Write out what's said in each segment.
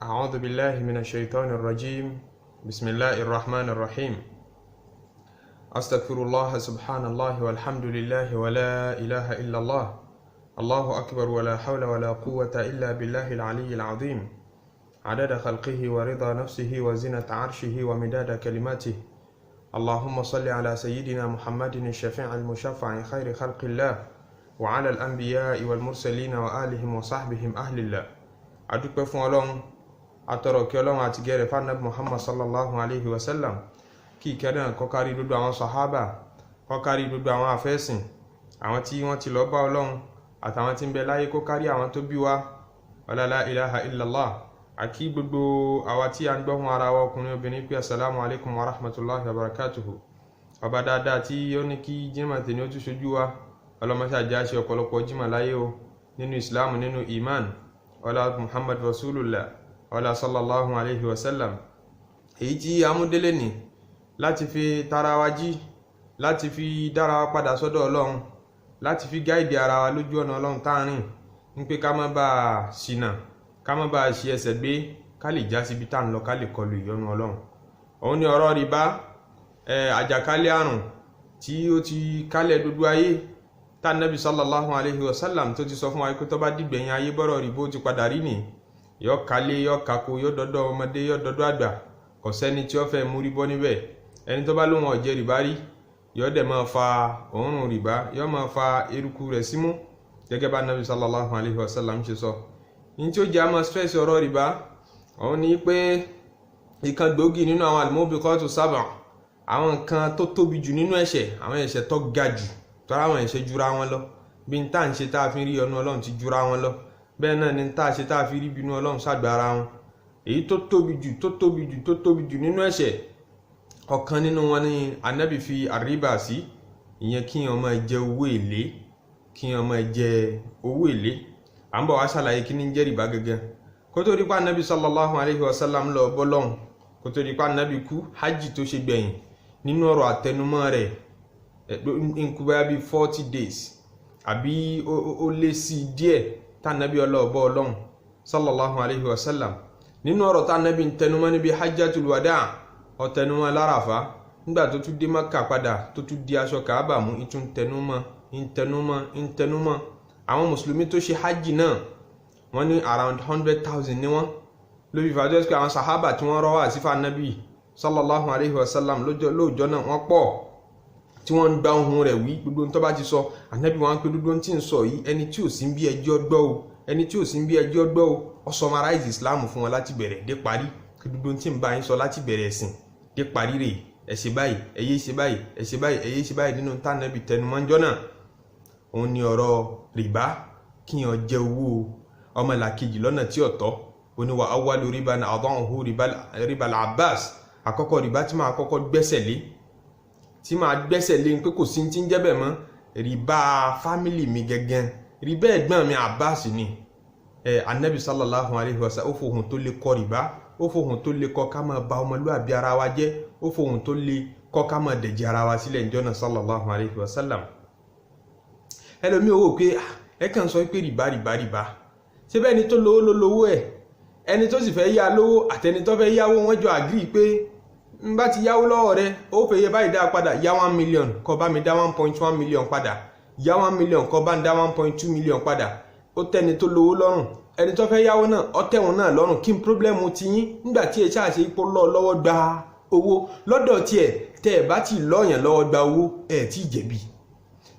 أعوذ بالله من الشيطان الرجيم. بسم الله الرحمن الرحيم. أستغفر الله سبحان الله والحمد لله ولا إله إلا الله. الله أكبر ولا حول ولا قوة إلا بالله العلي العظيم. عدد خلقه ورضا نفسه وزنة عرشه ومداد كلماته. اللهم صل على سيدنا محمد الشفيع المشفع خير خلق الله وعلى الأنبياء والمرسلين وآلهم وصحبهم أهل الله. أدوك فون atọrọ kí Ọlọ́run àti gẹrẹ fanabi Muhammad sallallahu alaihi wasallam, kí ìkẹrẹ kó kárí gbogbo àwọn sahaba, kó kárí gbogbo àwọn afẹ́sìn, àwọn tí wọ́n ti lọ bá Ọlọ́run àtàwọn tí ń bẹ láyé, kó kárí àwọn tó bí wa. La ilaha illallah. Àkí gbogbo àwa tí a ń gbọ́ ara wa ọkùnrin obìnrin pé assalamu alaikum wa rahmatullahi wa barakatuhu. Ọba dáadáa tí ó ní kí jímọ̀ tèmi ó tún ṣojú wa, ọlọ́mọṣẹ́ àjá ṣe ọ̀pọ̀lọpọ̀ jímọ̀ láyé o, nínú Islam, nínú iman, ọlá Muhammad Rasulullah, ọlá sallallahu alaihi wasallam. Èyí tí a mú délé ní láti fi tara wa jí, láti fi dára wa padà sọ́dọ̀ Ọlọ́run, láti fi gáìdì ara wa lójú ọ̀nà Ọlọ́run táàrin, ń pé ká má bá ṣìnà, ká má bá ṣì ẹsẹ̀ gbé, ká lè já síbi tá ń lọ, ká lè kọlu ìyọ́nú Ọlọ́run. Òun ni ọ̀rọ̀ rìbá, àjàkálẹ̀ àrùn tí ó ti kálẹ̀ gbogbo ayé, tá Nábì sallallahu alaihi wasallam tó ti sọ fún wa pé tó bá dìgbẹ̀yìn ayé bọ́rọ̀ rìbó ti padà rí nìí. Yọ kálé, yọ kako, yọ dọ́dọ̀ ọmọdé, yọ dọ́dọ̀ àgbà, kò sẹ́ni tí ó fẹ́ múrí bọ́ níbẹ̀. Ẹni tó bá lóhun ó jẹ rìbá rí, yọ dẹ̀ máa fa òórùn rìbá, yọ máa fa eruku rẹ̀ símú, gẹ́gẹ́ bá Nábì sallallahu alaihi wasallam ṣe sọ. Ní tí ó jẹ́ àmọ́ stress ọ̀rọ̀ rìbá, òun ni pé ìkan gbòógì nínú àwọn al-mubiqatu sab'a, àwọn nǹkan tó tóbi jù nínú ẹ̀ṣẹ̀, àwọn ẹ̀ṣẹ̀ tó ga jù, tọ́ra àwọn ẹ̀ṣẹ̀ jura wọn lọ, bí n tá ń ṣe tá a fi rí ọ̀nà Ọlọ́run ti jura wọn lọ, bẹ́ẹ̀ náà ni tá a ṣe tá a fi rí bínú Ọlọ́run ṣàgbára wọn. Èyí tó tóbi jù nínú ẹ̀ṣẹ̀, ọ̀kan nínú wọn ni Ànábì fi àríbà sí, ìyẹn kí wọ́n máa jẹ owó èlé, kí wọ́n máa jẹ owó èlé. À ń bọ̀ wá ṣàlàyé kí ní jẹ́ rìbá gẹ́gẹ́. Kó tó di pa Ànábì sallallahu alaihi wasallam lọ bọ́lọ́hun, kó tó di pa Ànábì kú, hajj tó ṣe gbẹ̀yìn, nínú ọ̀rọ̀ àtẹnumọ́ rẹ̀, nkúbẹ́ bí 40 days àbí ó lé sí díẹ̀ tá Nábì ọlọ́ọ̀bọ́ Ọlọ́run sallallahu alaihi wasallam. Nínú ọ̀rọ̀ tá Nábì ń tẹnumọ́ níbi hajjatul wada, ó tẹnumọ́ l'Árafah, nígbà tó tún dé Mákkà padà, tó tún di aṣọ Kaaba mú, ìtún tẹnumọ́. Àwọn mùsùlùmí tó ṣe hajj náà, wọ́n ní around 100,000 ní wọ́n, lórí fàájọ́ sí àwọn sahaba tí wọ́n rọ́wà sí Nábì sallallahu alaihi wasallam lóòjọ́ náà wọ́n pọ̀, tí wọ́n ń gba ohun rẹ̀ wí, gbogbo tó bá ti sọ Ànábì wọn pé gbogbo tí ń sọ yìí, ẹni tí ò sí bí ẹjọ́ gbọ́ o, ẹni tí ò sí bí ẹjọ́ gbọ́ o. Ó summarize Islam fún wọn láti bẹ̀rẹ̀ dé parí, kí gbogbo tí ń bá yín sọ láti bẹ̀rẹ̀ ẹ̀sìn dé parí rẹ̀, ẹ ṣe báyìí, ẹ yé ṣe báyìí, ẹ ṣe báyìí, ẹ yé ṣe báyìí. Nínú tá Ànábì tẹnumọ́ ńjọ́ náà, òun ni ọ̀rọ̀ rìbá, kíyàn jẹ owó ọmọlàkejì lọ́nà tí ó tọ́. Ó ní wa awwalu riban ada'uhu ribal Abbas. Àkọ́kọ́ rìbá tí máa kọ́kọ́ gbẹ́sẹ̀ lé, pé kò sí tí ń jẹ́ bẹ̀ mọ́, rìbá fámílì mi gẹ́gẹ́, rìbá ẹ̀gbọ́n mi Abbas ni. Ànábì sallallahu alaihi wasallam ó fohùn tó lè kọ rìbá, ó fohùn tó lè kọ ká máa ba ọmọlúwàbí ara wa jẹ́, ó fohùn tó lè kọ ká máa dẹ̀jẹ̀ ara wa sílẹ̀ ìjọ́nà sallallahu alaihi wasallam. Ẹlòmí owó pé ẹ kàn sọ pé rìbá, ṣé bẹ́ẹ̀ ni tó lówó ló lówó ẹ̀, ẹni tó sì fẹ́ yá lówó àtẹni tó fẹ́ yáwó wọ́n jọ agree pé ń bá ti yáwó lọ́wọ́ rẹ, ó fẹ́ yẹ báyìí dá padà, yá 1 million kó bá mi dá 1.1 million padà, yá 1 million kó bá ń dá 1.2 million padà. Ó tẹ́ni tó lówó lọ́rùn, ẹni tó fẹ́ yáwó náà ó tẹ́wọn náà lọ́rùn. Kí n problem ti yín nígbà tí ẹ ṣáà ṣe ipò lọ́wọ́ gba owó lọ́dọ̀ tí tẹ́ ẹ bá ti lọ́yàn lọ́wọ́ gba owó, ẹ tí jẹ̀bi.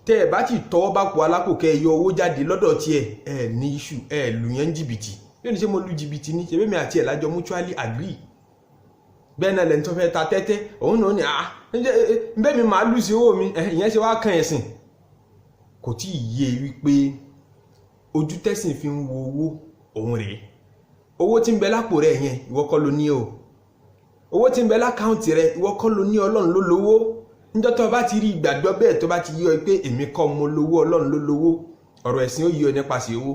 Tẹ́ ẹ bá ti tọwọ́ bá pò alápò kẹ́ yọ owó jáde lọ́dọ̀ tí ẹ ní issue, ẹ lù yẹn jìbìtì. Yóò ní ṣe mo lu jìbìtì ní, ṣe bẹ́ẹ̀ mi àti ẹ̀ lájọ mutually agree. Bẹ́ẹ̀ náà lẹ́ni tó fẹ́ ta tẹ́tẹ́, òun náà ní bẹ́ẹ̀ mi máa lù sí owó mi, ìyẹn ṣe wá kan ẹ̀sìn. Kò tí ì yé wípé ojú tẹ́sìn fi ń wo owó òun rèé. Owó tí ń bẹ lápò rẹ̀ yẹn ìwọ kọ́ ló ní o, owó tí ń bẹ lákàùntì rẹ̀ ìwọ kọ́ ló ní, Ọlọ́run ló lówó. Níjọ́ tó bá ti rí ìgbàgbọ́ bẹ́ẹ̀, tó bá ti yọ pé èmi kọ́ mo lówó, Ọlọ́run ló lówó, ọ̀rọ̀ ẹ̀sìn ó yọ nípasẹ̀ owó.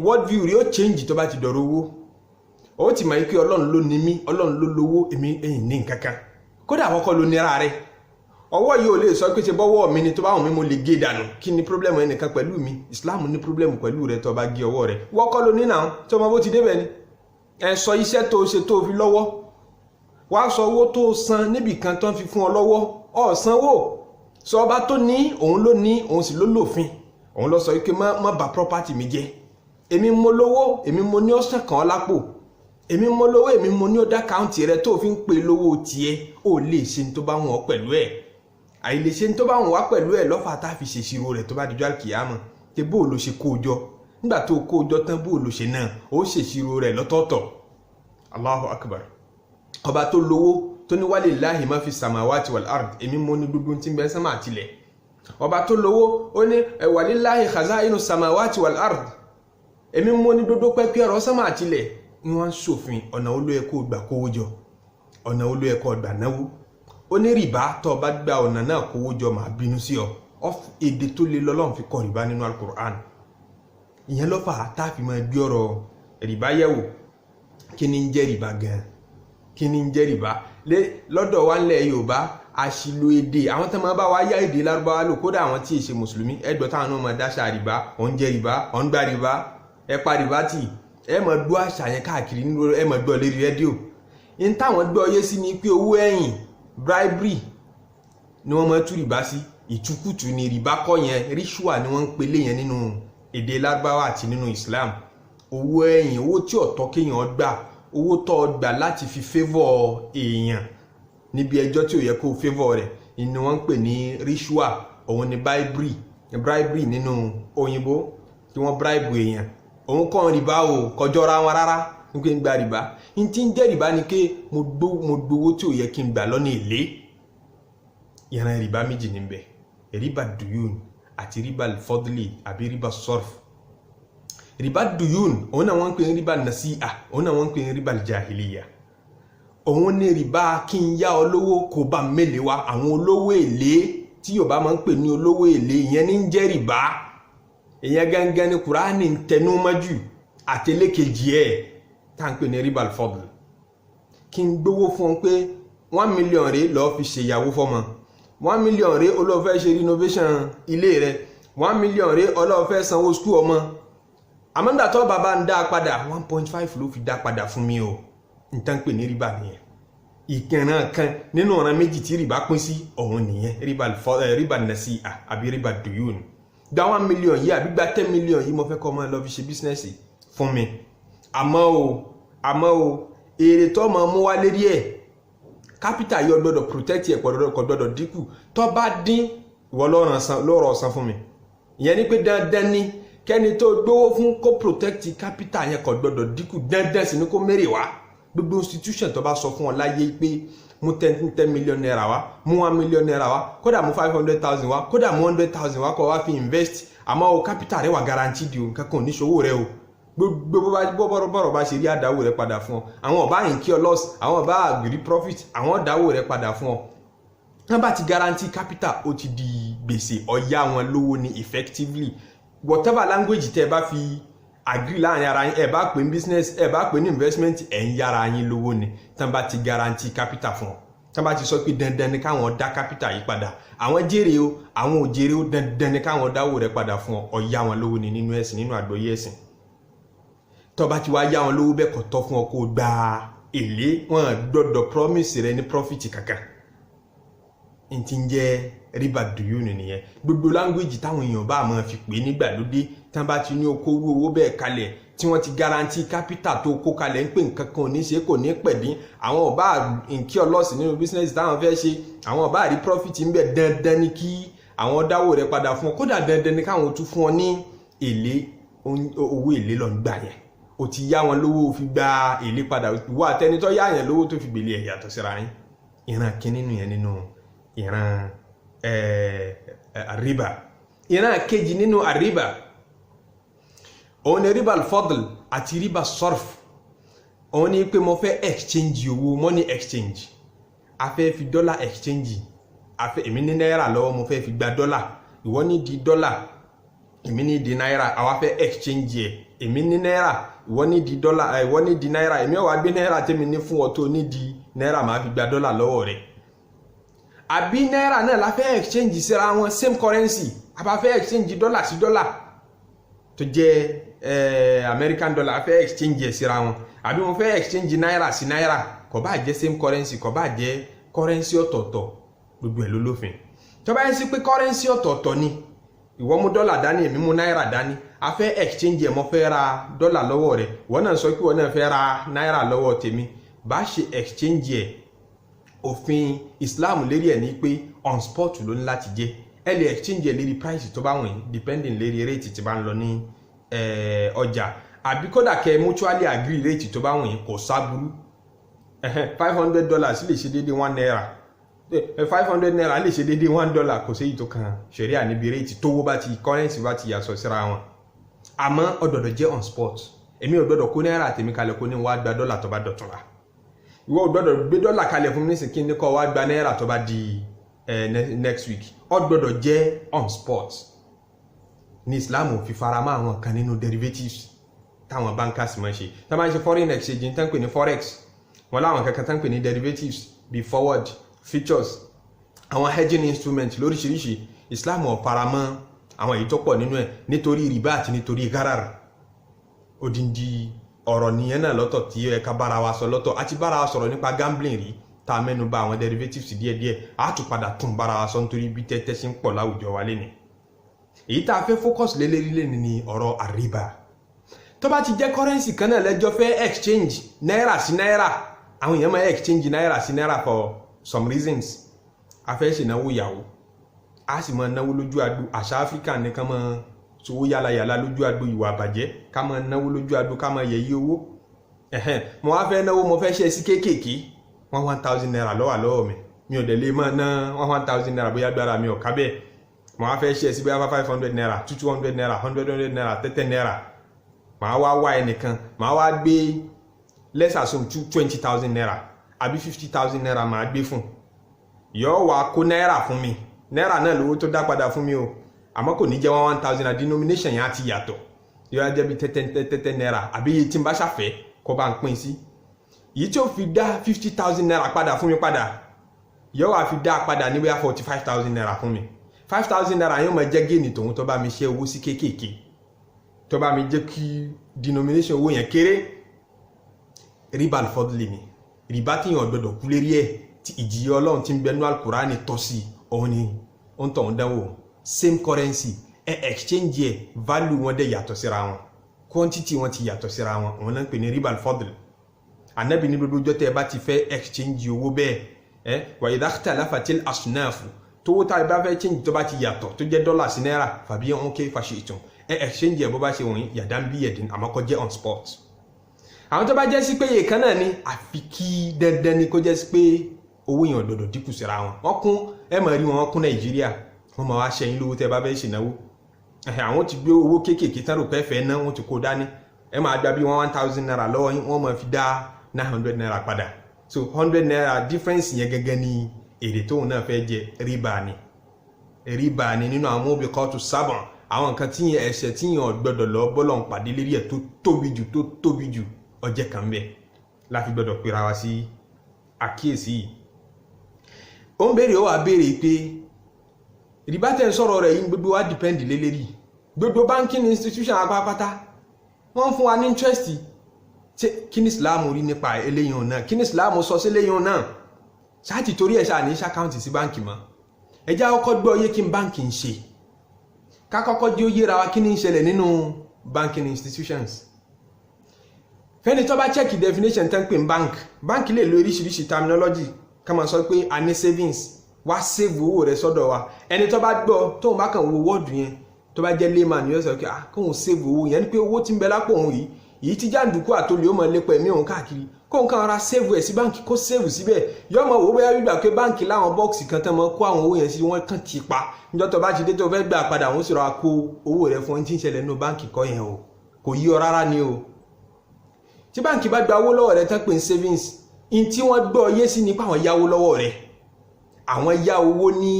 World view rí ó change tó bá ti dọ̀rọ̀ owó. Ó ti mọ̀ pé Ọlọ́run ló ní mí, Ọlọ́run ló lówó, èmi ẹ̀yìn ní nǹkankan. Kódà àkọ́kọ́ ló nira rẹ̀. Ọwọ́ yìí ò lè sọ pé ṣe bọ́wọ́ mi ni, tó bá wùn mí mo lè gé dànù. Kí ni problem ẹnìkan pẹ̀lú mi? Islam ní problem pẹ̀lú rẹ̀ tó bá gé ọwọ́ rẹ̀. Wọ́kọ́ ló ní náà, tí ọmọ bó ti débẹ̀ ni. ẹ sọ iṣẹ́ tó ṣe tó fi lọ́wọ́, wá sọ owó tó san níbì kan tó ń fi fún ọ lọ́wọ́, ó sanwó. Sọ ọba tó ní òun ló ní, òun sì ló lòfin, òun ló sọ wípé má bà property mi jẹ́. Èmi mo lówó, èmi mo ní ọ̀sán kan lápò, èmi mo lówó, èmi mo ní ó dá káùntì rẹ tó fi ń pe lówó tiẹ̀, ó lè ṣe ní tó bá wọn pẹ̀lú ẹ̀. Àìlè ṣe ní tó bá wọn wá pẹ̀lú ẹ̀ lọ́fà tá fi ṣèṣirò rẹ̀ tó bá dijọ́ àkìyámọ̀. Pé bó ló ṣe kó jọ, nígbà tó kó jọ tán bó ló ṣe náà, ó ṣèṣirò rẹ̀ lọ́tọ̀ọ̀tọ̀. Allahu akbar. Ọba tó lówó tó ní walillahi ma fi samawati wal ard, èmi mo ní gbogbo tí ń bẹ sánmà àtilẹ̀. Ọba tó lówó ó ní walillahi khazainu samawati wal ard, èmi mo ní gbogbo pẹ́pẹ́ ọ̀rọ̀ sánmà àtilẹ̀. Ni wọ́n ṣòfin ọ̀nà olóyè kó gbà kówó jọ, ọ̀nà olóyè kó gbà náwó. Ó ní rìbá tó bá gba ọ̀nà náà kówó jọ máa bínú sí ọ. Èdè tó lé lọ́lọ́run fi kọ rìbá nínú Al-Qur'an. Ìyẹn ló fà á tá fi máa gbé ọ̀rọ̀ rìbá yẹ̀wò. Kí ni ń jẹ́ rìbá gan? Kí ni ń jẹ́ rìbá? Lọ́dọ̀ wa ńlẹ̀ Yorùbá àṣìlò èdè, àwọn tó máa bá wa yá èdè Lárúbáwá lò, kódà àwọn tí ì ṣe mùsùlùmí ẹgbẹ́ táwọn náà máa dáṣà rìbá, ó ń jẹ rìbá, ó ń gba rìbá, ẹ pa rìbá tì, ẹ máa gbọ́ àṣà yẹn káàkiri nínú, ẹ máa gbọ́ lérí rédíò. In táwọn gbọ́ yé sí ni pé owó ẹ̀yìn, bribery ni wọ́n máa tú rìbá sí, ìtukùtù ni rìbá kọ́ yẹn, ritual ni wọ́n ń pele yẹn nínú èdè Lárúbáwá àti nínú Islam. Owó ẹ̀yìn, owó tí ọ̀tọ̀ kéèyàn gbà, owó tó gbà láti fi favor èèyàn níbi ẹjọ́ tí ó yẹ kó favor rẹ̀, ni wọ́n ń pè ní ritual. Òun ni bribery nínú òyìnbó, tí wọ́n bribe èèyàn. Òun kọ́ rìbá o, kọjọ́ra wọn rárá nígbà ń gba rìbá. In tí ń jẹ́ rìbá ni pé mo gbowó tí ó yẹ kí n gbà lọ́nà èlé. Ìran rìbá méjì níbẹ̀, rìbá duyun àti rìbá fadli àbí rìbá sorf. Rìbá duyun òun náà wọ́n ń pè ní rìbá nasi'a, òun náà wọ́n ń pè ní rìbá jahiliya. Òun ní rìbá kí n yá olówó kó bá mélé wa, àwọn olówó èlé tí Yorùbá máa ń pè ní olówó èlé, ìyẹn ní ń jẹ́ rìbá. Ìyẹn gangan ni Kùránì ń tẹnu mọ́jú àtẹlẹ́kejì ẹ̀ tá ń pè ní rìbá fadl. Kí n gbowó fún ọ pé 1 million rẹ̀ lọ́ọ́ fi ṣèyàwó fọ́mọ, 1 million rẹ̀ olóò fẹ́ ṣe renovation ilé rẹ̀, 1 million rẹ̀ olóò fẹ́ sanwó school ọmọ. Àmọ́ nígbà tó bàbá ń dá padà 1.5 ló fi dá padà fún mi o. Nǹkan pè ní rìbá nìyẹn. Ìkànnà kan nínú ọ̀ràn méjì tí rìbá pín sí òun nìyẹn, rìbá nasi'a àbí rìbá duyun. Gba 1 million yìí àbí gba 10 million yìí mo fẹ́ kọ́ máa lọ fi ṣe business fún mi. Àmọ́ o èrè tó máa mú wá lérí ẹ̀, capital yóò gbọ́dọ̀ protect ẹ̀, kò gbọ́dọ̀ dínkù. Tó bá dín ìwọ lọ́rọ̀ san fún mi. Ìyẹn ni pé dandan ni kẹ́ni tó gbówó fún kó protect capital yẹn kò gbọ́dọ̀ dínkù, dandan sì ni kó mérè wá. Gbogbo institution tó bá sọ fún ọ láyé pé mú 10 million naira wá, mú 1 million naira wá, kódà mú 500,000 wá, kódà mú 100,000 wá kó wá fi invest, àmọ́ o capital rẹ̀ wà guaranteed o, nǹkan kan ò ní ṣòwò rẹ̀ o. Gbogbo bọ́rọ̀ bá ṣe rí àdáwò rẹ̀ padà fún ọ. Àwọn ọba incur loss, àwọn ọba agree profit, àwọn dáwò rẹ̀ padà fún ọ. Wọ́n bá ti guarantee capital, ó ti di gbèsè, ọ̀yá wọn lówó ni effectively. Whatever language tẹ́ bá fi agree láàrin ara yín, ẹ bá pè ní business, ẹ bá pè ní investment, ẹ̀ ń yára yín lówó ni. Tán bá ti guarantee capital fún ọ, tán bá ti sọ pé dandan ni káwọn dá capital yìí padà, àwọn jèrè o àwọn ò jèrè o, dandan ni káwọn dáwò rẹ̀ padà fún ọ, ọ̀yá wọn lówó ni nínú ẹ̀sìn, nínú àgbọ́yé ẹ̀sìn. Tó bá ti wá yá wọn lówó bẹ́ẹ̀ kò tọ́ fún ọ kó gba èlé, wọn gbọ́dọ̀ promise rẹ ní profit kankan. n ti ń jẹ́ rìbá duyun nìyẹn. Gbogbo language táwọn èèyàn bá máa fi pè nígbàlódé tán bá ti ní okó owó bẹ́ẹ̀ kalẹ̀ tí wọ́n ti guarantee capital tó kó kalẹ̀ ń pè nǹkan kan ò ní ṣe kò ní pẹ̀dín, àwọn ọba incur loss nínú business táwọn fẹ́ ṣe, àwọn ọba rí profit ń bẹ, dandan ni kí àwọn dáwò rẹ̀ padà fún ọ, kódà dandan ni káwọn tún fún ọ ní èlé, owó èlé lọ gbà yẹn. O ti yá wọn lówó fi gba èlé padà, ìwọ àtẹnitọ́ yá yẹn lówó tó fi gbèlé ẹ̀ yàtọ̀ síra yín. Ìran kínní nìyẹn nínú ìran àríbà. Ìran kejì nínú àríbà òun ni rìbá al-fadl àti rìbá sorf. Òun ni pé mo fẹ́ exchange owó, money exchange. A fẹ́ fi dọ́là exchange, èmi ní náírà lọ́wọ́ mo fẹ́ fi gba dọ́là, ìwọ ní di dọ́là, èmi ní di náírà, àwa fẹ́ exchange ẹ̀. Èmi ní náírà, ìwọ ní di dọ́là, ìwọ ní di náírà, èmi ó wá gbé náírà tèmi ní fún ọ tó ní di náírà, máa fi gba dọ́là lọ́wọ́ rẹ̀. Àbí náírà náà la fẹ́ exchange síra wọn, same currency, a bá fẹ́ exchange dọ́là sí dọ́là tó jẹ́ American dollar fẹ́ exchange ẹ̀ síra wọn àbí mo fẹ́ exchange náírà sí náírà kò bá jẹ́ same currency kò bá jẹ́ currency ọ̀tọ̀ọ̀tọ̀ gbogbo ẹ̀ ló lófin tó bá yẹ sí pé currency ọ̀tọ̀ọ̀tọ̀ ni ìwọ mú dọ́là dání èmi mú náírà dání a fẹ́ exchange ẹ̀ mo fẹ́ ra dọ́là lọ́wọ́ rẹ̀ wọ́n náà sọ pé wọ́n náà fẹ́ ra náírà lọ́wọ́ tèmi bá ṣe exchange ẹ̀ òfin Islam lérí ẹ̀ ní pé on spot ló ní láti jẹ́ ẹ lè exchange ẹ̀ lérí price tó bá wọ̀nyí depending lérí rate tí bá ń lọ ní ọjà àbí kódà kẹ́ mutually agree rate tó bá wọ̀nyí kò sábúrú $500 lè ṣe déédéé 1 naira 500 naira lè ṣe déédéé $1 kò sí èyí tó kan ṣẹ̀ríà níbi rate tówó bá ti currency bá ti yàtọ̀ síra wọn àmọ́ ọ̀dọ̀dọ̀ jẹ́ on spot èmi ò gbọ́dọ̀ kó náírà tèmi kalẹ̀ kó ní wá gba dọ́là tó bá dọ̀túnla ìwọ ò gbọ́dọ̀ gbé dọ́là kalẹ̀ fún mi nísìnyí kí ní kó wá gba náírà tó bá di next week ó gbọ́dọ̀ jẹ́ on spot ní Islam ò fi faramọ́ àwọn kan nínú derivatives táwọn bankers máa ṣe tá máa ṣe foreign exchange tán pè ní forex wọn láwọn kankan tán pè ní derivatives bí forward futures àwọn hedging instruments lóríṣiríṣi Islam ò faramọ́ àwọn èyí tó pọ̀ nínú ẹ̀ nítorí rìbá àti nítorí gáràrà odindi ọ̀rọ̀ nìyẹn náà lọ́tọ̀ tí ẹ ká bára wa sọ lọ́tọ̀ àti bára wa sọ̀rọ̀ nípa gambling rí tá a mẹ́nu bà àwọn derivatives díẹ̀díẹ̀ á tún padà tún bára wa sọ nítorí bí tẹ́tẹ́ sí ń pọ̀ láwùjọ wa lénìí èyí tá a fẹ́ focus lélẹ́rí lẹ́ni ni ọ̀rọ̀ àríbá tó bá ti jẹ́ currency kan náà lẹ́jọ́ fẹ́ exchange náírà sí náírà àwọn èèyàn máa exchange náírà sí náírà for some reasons a fẹ́ ṣènáwó ìyàwó a sì máa náwó lójú àgbo àṣà Áfíríkà ní ká máa sowó yálàyàlà lójú àgbo ìwà àbàjẹ́ ká máa náwó lójú àgbo ká máa yẹ̀yí owó mo wá fẹ́ náwó mo fẹ́ ṣe sí kéékèèké 1000 naira lọ́wọ́ mi ò dẹ̀ lè máa ná 1000 naira bóyá gbára mi ò ká bẹ́ẹ̀ mo wá fẹ́ ṣe sí bóyá 500 naira 200 naira 100 naira 30 naira màá wá ẹnìkan màá wá gbé let's assume 20,000 naira àbí 50,000 naira màá gbé fún yóò wá kó náírà fún mi náírà náà lówó tó dá padà fún mi o àmọ́ kò ní jẹ́ 1000 naira denomination yẹn á ti yàtọ̀ yóò jẹ́ bí 10 naira àbí iye tí n bá ṣàfẹ́ kó bá ń pín sí yìí tí ó fi dá 50,000 naira padà fún mi padà yóò wá fi dá padà ní bóyá 45,000 naira fún mi 5,000 naira yóò máa jẹ́ géènì tòun tó bá mi ṣe owó sí kéékèèké tó bá mi jẹ́ kí denomination owó yẹn kéré riba al-fadli ni riba tí yàn gbọdọ̀ kú lérí ẹ̀ tí ìjìyà Ọlọ́run tí ń bẹnu al-Qur'ani tọ́ sí òun ni ó ń tọ̀hún dánwò same currency exchange ẹ̀ value wọn dẹ̀ yàtọ̀ síra wọn quantity wọn ti yàtọ̀ síra wọn òun náà ń pè ní riba al-fadli Ànábì ní gbogbo ọjọ́ tẹ́ ẹ bá ti fẹ́ exchange owó bẹ́ẹ̀ wa idha ikhtalafatil asnafu tówó tá a bá fẹ́ change tó bá ti yàtọ̀ tó jẹ́ dọ́là sí náírà fabi'u kayfa shi'tum exchange ẹ̀ bó bá ṣe wọ̀nyí yadan biyadin àmọ́ kó jẹ́ on spot àwọn tó bá jẹ́ sí pé iye kan náà ni àfi kí dandan ni kó jẹ́ sí pé owó yẹn òdòdó dínkù síra wọn wọ́n kún ẹ máa rí wọn kún Nàìjíríà wọ́n máa wá ṣẹ́yìn lówó tẹ́ bá fẹ́ ṣènáwó àwọn ti gbé owó kéékèèké tán rò pé fẹ́ ná wọ́n ti kó dání ẹ máa gba bí 1000 naira lọ́wọ́ yín wọ́n máa fi dá 900 naira padà so 100 naira difference yẹn gẹ́gẹ́ ni èrè tóun náà fẹ́ jẹ ríbà ni nínú àwọn mọ́bí kọ́ọ̀tù sábọ̀n àwọn nǹkan tí yẹn ẹ̀ṣẹ̀ tí yẹn gbọ́dọ̀ lọ bọ́lọ̀ ń pàdé lérí ẹ̀ tó tóbi jù ọjẹ́ kan bẹ́ẹ̀ láfi gbọ́dọ̀ pera wa sí àkíyèsí yìí ó ń béèrè ó wà béèrè pé rìbá tẹ́ ń sọ̀rọ̀ rẹ̀ yìí gbogbo wa depend lé lérí gbogbo banking institution apápátá wọ́n fún wa ní interest kí ni Islam rí nípa eléyìí náà kí ni Islam sọ sí eléyìí náà ṣáàtì torí ẹ̀ ṣáà ní ṣàkáùntì sí báǹkì mọ́ ẹjá kọ́kọ́ gbọ́ yé kí n báǹkì ń ṣe ká kọ́kọ́ jẹ́ ó yéra wa kí ni ń ṣẹlẹ̀ nínú banking institutions fẹ́ni tó bá check definition tán pé bank lè lo oríṣiríṣi terminology ká máa sọ pé a ní savings wá save owó rẹ̀ sọ́dọ̀ wa ẹni tó bá gbọ́ tóun bá kàn wo wọ́ọ̀dù yẹn tó bá jẹ́ layman yóò sọ pé kóun save owó yẹn ni pé owó tí ń bẹ lápò òun yìí tí jàǹdùkú àtolè ó mọ̀ lépa ẹ̀mí òun káàkiri kóun kàn ra save ẹ̀ sí báǹkì kó save síbẹ̀ yọ́ mọ̀ owó bóyá gbígbà pé báǹkì láwọn bọ́ọ̀sì kan tán mọ́ kó àwọn owó yẹn sí wọ́n kàn ti pa níjọ́ tó bá ti dé tó fẹ́ gbà padà wọ́n sì rọra kó owó rẹ̀ fún ẹni tí ń ṣẹlẹ̀ nínú báǹkì kọ́ yẹn o kò yí ọ rárá ni o tí báǹkì bá gba owó lọ́wọ́ rẹ̀ tán pé savings in tí wọ́n gbọ́ yé sí nípa àwọn yáwó lọ́wọ́ rẹ̀ àwọn yá owó ní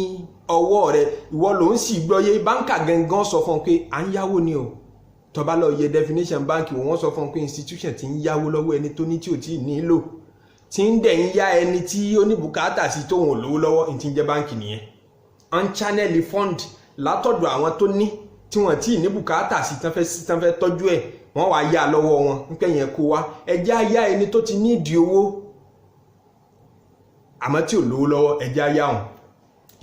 ọwọ́ rẹ̀ ìwọ ló ń sì gbọ́ yé báǹkà gangan sọ fún pé à ń yáwó ni o tó bá lọ yẹ definition báǹkì wọ́n sọ fún pé institution tí ń yáwó lọ́wọ́ ẹni tó ní tí ò tí ì nílò tí ń dẹ̀ ń yá ẹni tí ó ní bùkátà sí tóun ò lówó lọ́wọ́ ní ti ń jẹ́ báǹkì nìyẹn un channel fund látọ̀dọ̀ àwọn tó ní tí wọ́n tí ní bùkátà sí tán fẹ́ tọ́jú ẹ̀ wọ́n wá yá lọ́wọ́ wọn nípẹ́ yẹn kó wá ẹjẹ́ ayá ẹni tó ti ní ìdí owó àmọ́ tí ò lówó lọ́wọ́ ẹjẹ́ ayá wọn.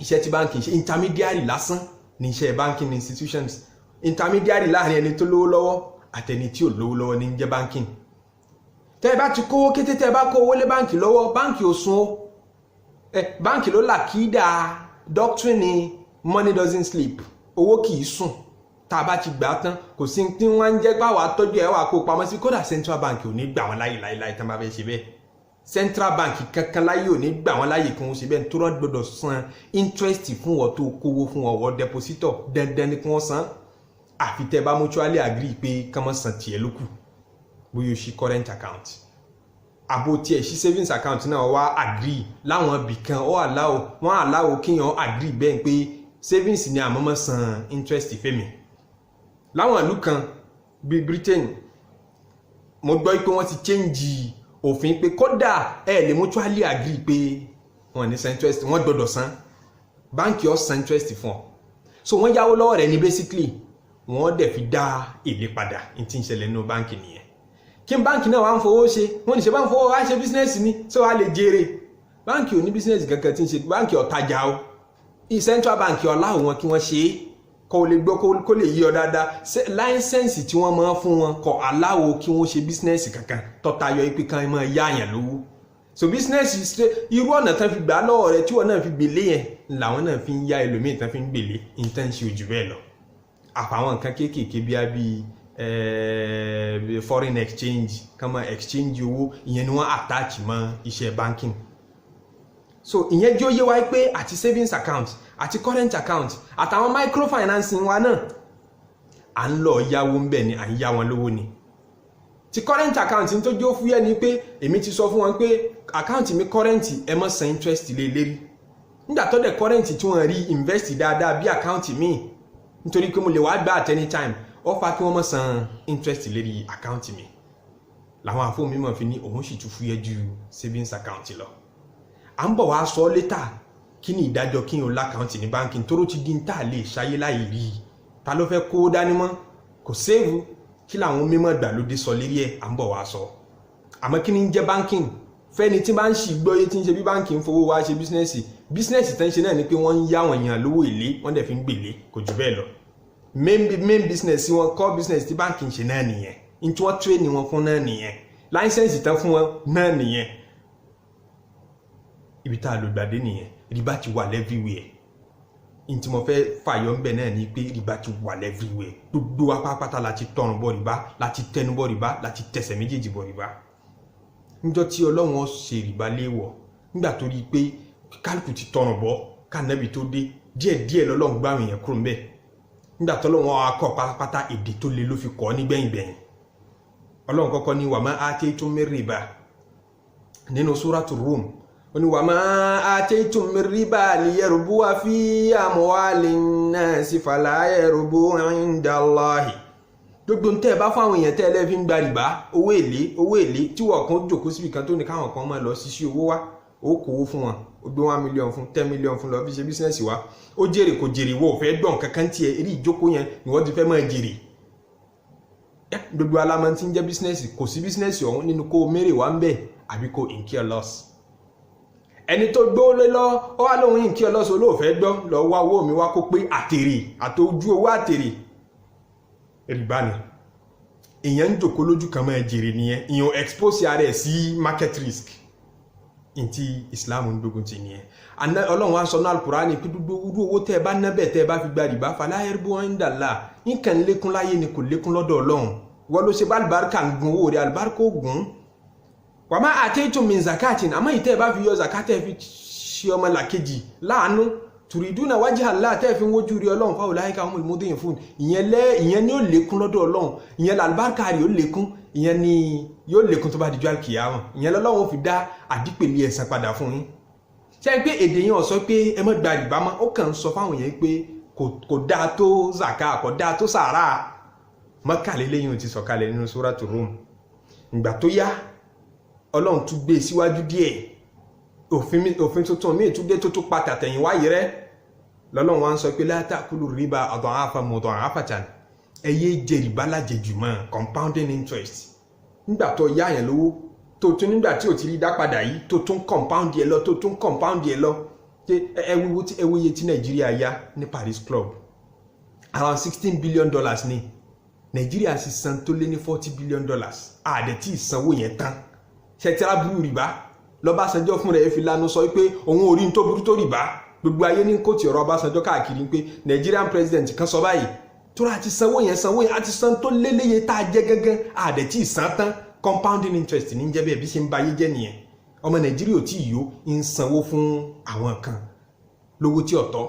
Iṣẹ́ tí báńkì ṣe intermediary lásán ní iṣẹ́ banking institutions. Intermediary láàrin ẹni tó lówó lọ́wọ́ àtẹni tí ò lówó lọ́wọ́ ní jẹ́ banking. Tẹ́ bá ti kówó kété tẹ́ bá kó owó lé báńkì lọ́wọ́ báńkì ò sun ó. Báńkì ló làkídà doctrine money doesn't sleep, owó kì í sùn. Tá bá ti gbà tán kò sí tí wọ́n ń jẹ́ pá wà tọ́jú ẹ̀ wà kó pamọ́ sí kódà central bank ò ní gbà wọ́n láyè tán bá fẹ́ ṣe bẹ́ẹ̀. Central bank kankan láyè ò ní gbà wọ́n láyè kí wọ́n ṣe bẹ́ẹ̀ tó rọ́ gbọ́dọ̀ san interest fún wọn tó kówó fún wọn wọ́n depositor dandan ni kí wọ́n san àfi tẹ́ bá mutually agree pé kán mọ́ san tiẹ̀ lókù bóyá o ṣí current account àbò tiẹ̀ ṣí savings account náà wá agree láwọn ibì kan wọ́n allow kíyàn agree bẹ́ẹ̀ pé savings ni àmọ́ mọ́ san interest fẹ́mi. Láwọn ìlú kan bí Britain mo gbọ́ pé wọ́n ti change òfin pé kódà lè mutually agree pé wọ́n ní san interest wọ́n gbọ́dọ̀ san báńkì ó san interest fún ọ so wọ́n yáwó lọ́wọ́ rẹ̀ ní basically wọ́n dẹ̀ fi dá èlé padà ní tí ń ṣẹlẹ̀ nínú báńkì nìyẹn. Kí n báńkì náà wá ń fowó ṣe wọ́n ní ṣe bá ń fowó wá ṣe business ni so wá lè jèrè. Báńkì ò ní business kankan tí ń ṣe báńkì ọ̀tajà o central bank ọ̀la wọn kí wọ́n ṣe é kó lè gbọ́ kó lè yí ọ dáadáa láìsẹ́ǹsì tí wọ́n máa fún wọn kọ̀ aláwo kí wọ́n ṣe bísínẹ́sì kankan tọ́tayọ ipe kan máa yá àyàn lówó. So bísínẹ́sì irú ọ̀nà tán fi gbà lọ́wọ́ rẹ tí wọ́n náà fi gbèlé yẹn làwọn náà fi ń yá ẹlòmíì tán fi ń gbèlé intense ojú bẹ́ẹ̀ lọ. Àfàwọn nǹkan kéékèèké bí foreign exchange kan máa exchange owó ìyẹn ni wọ́n attach mọ́ iṣẹ́ banking. So ìyẹn jẹ́ ó yé wa pé àti savings account àti current account àtàwọn microfinancing wa náà à ń lọ yáwó ń bẹ̀ ni à ń yá wọn lówó ni. Ti current account tó jẹ́ ó fúyẹ́ ni pé èmi ti sọ fún wọn pé account mi current ẹ má san interest lé lérí. Nígbà tó dẹ̀ current tí wọ́n rí invest dáadáa bí account mi nítorí pé mo lè wá gbà at any time ó fà kí wọ́n má san interest lérí account mi. Làwọn àfóhùn mímọ̀ fi ní òun sì tún fúyẹ́ ju savings account lọ. À ń bọ̀ wá sọ létà kí ni ìdájọ́ kí o lákàntì ní báńkì tó ti di ń tà lè ṣayé láì rí ta ló fẹ́ kó dání mọ́ kò séèvù kí làwọn mímọ̀ ìgbàlódé sọ lérí ẹ̀ à ń bọ̀ wá sọ. Àmọ́ kí ni ń jẹ́ báńkì fẹ́ni tí bá ń ṣì gbọ́yé tí ń ṣe bí báńkì ń fowó wá ṣe bísínẹ́sì tán ṣe náà ni pé wọ́n ń yá wọn èèyàn lówó èlé wọ́n dẹ̀ fi ń gbèlé kò jù bẹ́ẹ̀ lọ. main business wọn core business tí báńkì ń ṣe náà nìyẹn ní tí wọ́n train wọn fún náà nìyẹn láìsẹ̀nsì tán fún wọn náà nìyẹn. Ibi tá a lò gbàdé nìyẹn rìbá ti wà everywhere. In tí mo fẹ́ fàyọ ń bẹ̀ náà ni pé rìbá ti wà everywhere. Gbogbo apápátá láti tọrùn bọ̀ rìbá láti tẹnu bọ̀ rìbá láti tẹsẹ̀ méjèèjì bọ̀ rìbá. Níjọ́ tí Ọlọ́run ṣe rìbá léèwọ̀ nígbà tó rí pé kálukú ti tọrùn bọ̀ kánẹ́bì tó dé díẹ̀díẹ̀ lọ́lọ́run gbá àwọn èèyàn kúrò ń bẹ̀. Nígbà tọ́lọ́run akọ pátápátá èdè tó le ló fi kọ́ nígbẹ̀yìngbẹ̀yìn. Ọlọ́run kọ́kọ́ ní wà má ataytum min riba nínú Suratu Rum oni wa ma ataytum min riba liyarbu fi amwalin nas fala yarbu inda Allah. Gbogbo nte bá fún àwọn èyàn te le fi ń gba riba owó èlé tí wọ́n kan jókòó síbi kan tó ní káwọn kan máa lọ ṣiṣẹ́ owó wá ó kówó fún wọn ó gbé 1 million fún 10 million fún lọ fi ṣe business wá ó jèrè kò jèrè wo fẹ́ gbọ́n kankan tí ẹ rí ìjókòó yẹn ni wọ́n ti fẹ́ máa jèrè. Gbogbo alamọ tí ń jẹ́ business kò sí business ọ̀hún nínú kó mèrè wá ń bẹ̀ àbí kó incur loss. Ẹni tó gbó lé lọ ó wá lóhun yìí kí ọlọ́sọ olóòfẹ́ gbọ́ lọ wá owó mi wá kó pé àtèrè àtòjú owó àtèrè rìbá ni. Èèyàn ń jòkó lójú kan máa jèrè nìyẹn ìyàn expose ara ẹ̀ sí market risk ìntí Islam ń gbógun ti nìyẹn. Ọlọ́run wá ń sọ ní Al-Qur'ani pé gbogbo owó tẹ́ ẹ bá ná bẹ́ẹ̀ tẹ́ ẹ bá fi gba rìbá fala yarbu inda Allah nǹkan lékún láyé ni kò lékún lọ́dọ̀ Ọlọ́run wọ́n ló ṣe bá àlùbáríkà ń gun owó rẹ̀ àlùbáríkà ó gùn. Wa ma ataytum min zakatin àmọ́ ìtẹ́ bá fi yọ zakatẹ́ fi ṣe ọmọ làkejì láàánú turiduna wajha Allah tẹ́ fi ń wojú rí Ọlọ́run fa ulaika humul mudhifun ìyẹn ni ó lékún lọ́dọ̀ Ọlọ́run ìyẹn làlùbáríkà rí ó lékún ìyẹn ni yóò lékún tó bá dijọ́ àkìyàmọ̀ ìyẹn lọ́lọ́run fi dá àdípèlé ẹ̀san padà fún yín. Ṣé pé èdè yẹn ó sọ pé ẹ má gba rìbá mọ́ ó kàn ń sọ fáwọn yẹn pé kò dáa tó zaka kò dáa tó sàárà mọ́kàlélẹ́yìn ò ti sọ̀kalẹ̀ nínú Suratu Rum. Ìgbà tó yá Ọlọ́run tún gbé síwájú díẹ̀ òfin tuntun míì tún dé tó tún pa tàtẹ̀yìnwá yìí rẹ́ lọ́lọ́run wá ń sọ pé la ta'kulu riba ad'afan mud'afatan ẹ yé jẹ rìbá lájẹjù mọ́ compounding interest. Nígbà tó yá yẹn lówó tó tún nígbà tí ò ti rí dá padà yìí tó tún compound yẹ lọ tó tún compound yẹ lọ ẹwúye tí Nàìjíríà yá ní Paris Club around $16 billion ní Nàìjíríà sì san tó lé ní $40 billion àdẹ̀ tí ìsanwó yẹn tán ṣẹtẹ́rà burú rìbá lọ́básanjọ́ fún rẹ̀ fi lánú sọ pé òun ò rí tó burú tó rìbá gbogbo ayé ní kò tí ọ̀rọ̀ Ọbásanjọ́ káàkiri pé Nigerian president kan sọ báyìí tó rà ti sanwó yẹn àti san tó léléye tá a jẹ́ gángan àdẹ̀ tí ìsan tán compounding interest ní jẹ́ bẹ́ẹ̀ bí ṣe ń ba ayé jẹ́ nìyẹn ọmọ Nàìjíríà ò tí ì yó ń sanwó fún àwọn kan lówó tí ọ̀tọ̀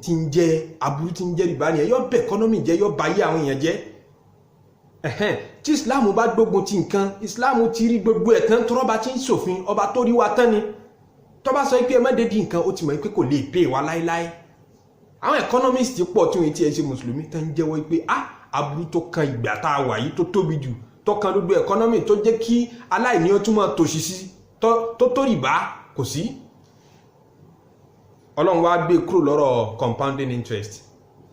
tí ń jẹ́ aburú tí ń jẹ́ rìbá nìyẹn yóò bẹ̀ economy jẹ́ yóò ba ayé àwọn èèyàn jẹ́ tí Islam bá gbógun ti nǹkan Islam ti rí gbogbo ẹ̀ tán tó rọ́ba tí ń ṣòfin ọba tó rí wa tán ni tó bá sọ pé ẹ má dédì nǹkan ó ti mọ̀ pé kò lè pè wá láíláí àwọn economist pọ̀ tí wọ́n ti ẹ̀ ṣe mùsùlùmí tán jẹ́wọ́ pé aburú tó kan ìgbà tá a wà yìí tó tóbi jù tó kan gbogbo economy tó jẹ́ kí aláìní ó túmọ̀ tòṣì sí tó rìbá kò sí. Ọlọ́run wá gbé kúrò lọ́rọ̀ compounding interest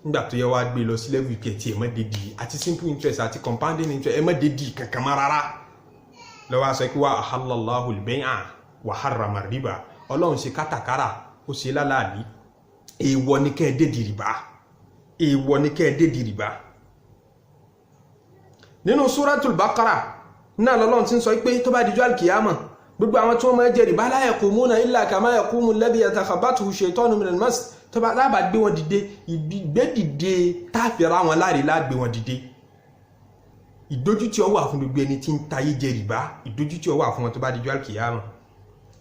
nígbà tó yẹ wá gbé lọ sí level kẹtì ẹ má dédì àti simple interest àti compounding interest ẹ má dédì kankan má rárá lọ́wọ́ aṣọ kí wá ahallallahu al-bay'a wa harrama riba Ọlọ́run ṣe kátàkárà ó ṣe lálàálí èèwọ̀ ní kẹ́ dédì rìbá èèwọ̀ ní kẹ́ dédì rìbá. Nínú Suratul Baqara náà lọ́lọ́run ti ń sọ pé tó bá dijọ́ alkiyama gbogbo àwọn tí wọ́n máa jẹ rìbá la yaqumuna illa kama yaqumu alladhi yatakhabbathu shaytanu min al-mas tó bá lábàá gbé wọn dìde ìgbé dìde táfìrà wọn láre lágbé wọn dìde. Ìdójútì ó wà fún gbogbo ẹni tí ń tayé jẹ rìbá ìdójútì ó wà fún wọn tó bá dijọ́ alkiyama.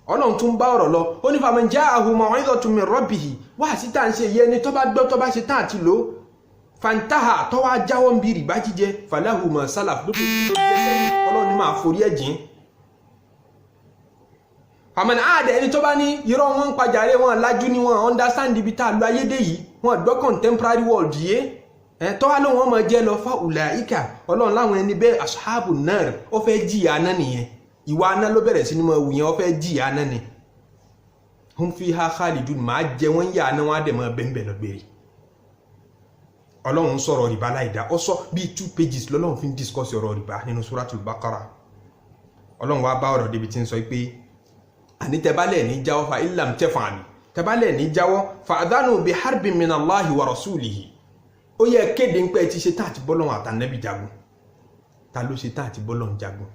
Ọlọ́run tún bá ọ̀rọ̀ lọ ó ní faman ja'ahu maw'izatun min rabbih wá sí tá ń ṣe yẹ ni tó bá gbọ́ tó bá ṣe tán àti lò fantaha tó wá jáwọ́ ń bí rìbá jíjẹ falahu ma salaf lókè Ọlọ́run ní máa forí ẹ̀jìn. Àmọ́n àdẹ ẹni tó bá ní irọ́ wọn ń pàjáre wọn lájú ní wọn understand ibi tá a lọ ayédè yìí wọn gbọ́ contemporary world yìí tó wá lóun wọn máa jẹ́ lọ fa ulaika Ọlọ́run láwọn ẹni bẹ́ẹ̀ ashabun nar ó fẹ́ jìyà náà nìyẹn ìwà aná ló bẹ̀rẹ̀ sí ní máa wù yẹn ó fẹ́ jìyà náà ni hum fiha khalidun máa jẹ wọ́n yà náà wọ́n á dẹ̀ máa bẹ́ẹ̀ lọ gbére. Ọlọ́run sọ̀rọ̀ rìbá láìdá ó sọ bíi 2 pages lọ́lọ́run fi ń discuss ọ̀rọ̀ rìbá nínú Suratul Baqara. Ọlọ́run wá bá ọ̀rọ̀ débi tí ń sọ pé àní tẹ́bálẹ̀ ní jáwọ́ fa illam taf'alu tẹ́bálẹ̀ ní jáwọ́ fa adhanu bi harbin min Allahi wa rasulihi ó yẹ kéde ń pẹ́ ti ṣe táàtì bọ́lọ́run àtànẹ́bì jagun ta ló ṣe táàtì bọ́lọ́run jagun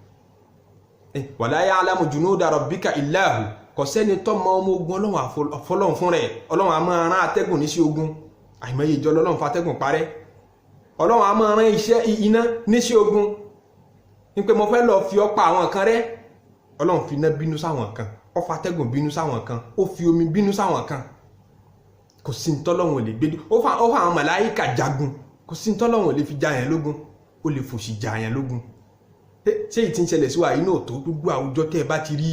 wala ya'lamu junuda rabbika illa hu kò sẹ́ni tó mọ ọmọ ogun Ọlọ́run àfọlọ́run fún rẹ̀ Ọlọ́run a máa rán atẹ́gùn ní sí ogun àìmọye ìjọ lọ́lọ́run fatẹ́gùn parẹ́ Ọlọ́run a máa rán iṣẹ́ iná ní sí ogun ní pé mo fẹ́ lọ fi ọpa àwọn kan rẹ́ Ọlọ́run fi iná bínú sáwọn kan ó fatẹ́gùn bínú sáwọn kan ó fi omi bínú sáwọn kan kò sí ntọ́lọ́run ò lè gbé ó fa àwọn màláíkà jagun kò sí ntọ́lọ́run ò lè fi jà yẹn lógun ó lè fòṣì jà yẹn lógun. Ṣé ìtí ń ṣẹlẹ̀ sí wa yìí náà tó gbogbo àwùjọ tẹ́ ẹ bá ti rí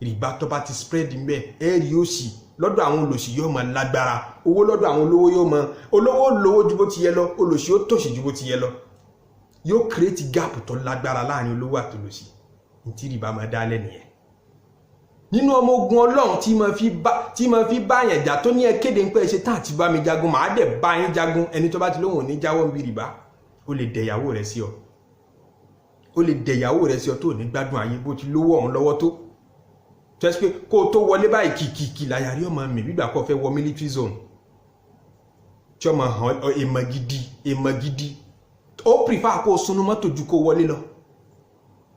rìbá tó bá ti spread ń bẹ̀ ẹ rí òṣì lọ́dọ̀ àwọn olòṣì yóò máa lágbára owó lọ́dọ̀ àwọn olówó yóò máa olówó lówó ju bó ti yẹ lọ olòṣì yóò tòṣì ju bó ti yẹ lọ yóò create gap tó lágbára láàrin olówó àti olòṣì ní tí rìbá máa dá lẹ́nu yẹn. Nínú ọmọ ogun Ọlọ́run tí máa fi bá yẹn jà tó ní ẹ kéde ń pẹ́ ṣe tán àti bá mi jagun màá dẹ̀ bá yín jagun ẹni tó bá ti lóhùn ní jáwọ́ ń bí rìbá ó lè dẹ̀yàwó rẹ̀ sí ọ ó lè dẹ̀yàwó rẹ̀ sí ọ tó ní gbádùn ayé bó ti lówó ọ̀hún lọ́wọ́ tó tẹ́sí pé kó o tó wọlé báyìí kìkìkì láyàrí ọmọ mi bígbà kó fẹ́ wọ military zone tí ọmọ hàn èèmọ̀ gidi ó prefer kó o sunu mọ́tò ju kó wọlé lọ